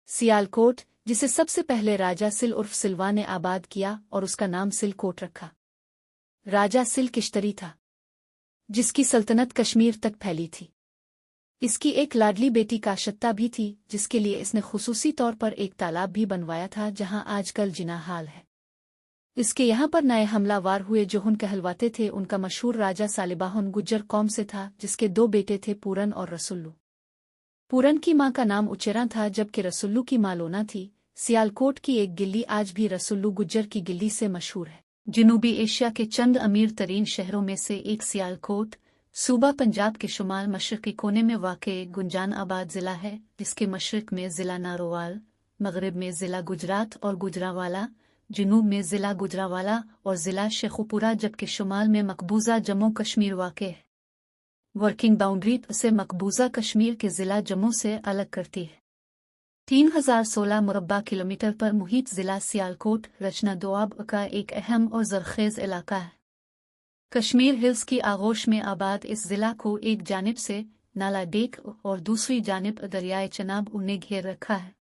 सियालकोट, जिसे सबसे पहले राजा सिल उर्फ सिलवा ने आबाद किया और उसका नाम सिलकोट रखा। राजा सिल किश्तरी था, जिसकी सल्तनत कश्मीर तक फैली थी। इसकी एक लाडली बेटी काशत्ता भी थी, जिसके लिए इसने खुसूसी तौर पर एक तालाब भी बनवाया था जहां आजकल जिना हाल है। इसके यहाँ पर नए हमलावार हुए जो हुन कहलवाते थे। उनका मशहूर राजा सालिबाहुन गुज्जर कौम से था, जिसके दो बेटे थे, पूरन और रसुल्लू। पूरन की मां का नाम उचेरा था, जबकि रसुल्लू की मां लोना थी। सियालकोट की एक गिल्ली आज भी रसुल्लू गुज्जर की गिल्ली से मशहूर है। जनूबी एशिया के चंद अमीर तरीन शहरों में से एक सियालकोट सूबा पंजाब के शुमाल मशरक़ी कोने में वाक़े गुंजान आबाद ज़िला है, जिसके मशरक़ में ज़िला नारोवाल, मग़रिब में ज़िला गुजरात और गुजरावाला, जनूब में ज़िला गुजरावाला और ज़िला शेखुपुरा, जबकि शुमाल में मकबूजा जम्मू कश्मीर वाक़े है। वर्किंग बाउंड्री से मकबूजा कश्मीर के ज़िला जम्मू से अलग करती है। 3016 मुरब्बा किलोमीटर पर मुहित ज़िला सियालकोट रचना दोआब का एक अहम और ज़रख़ेज़ इलाका है। कश्मीर हिल्स की आगोश में आबाद इस ज़िला को एक जानिब से नाला डेक और दूसरी जानिब दरियाए चनाब ने घेर रखा है।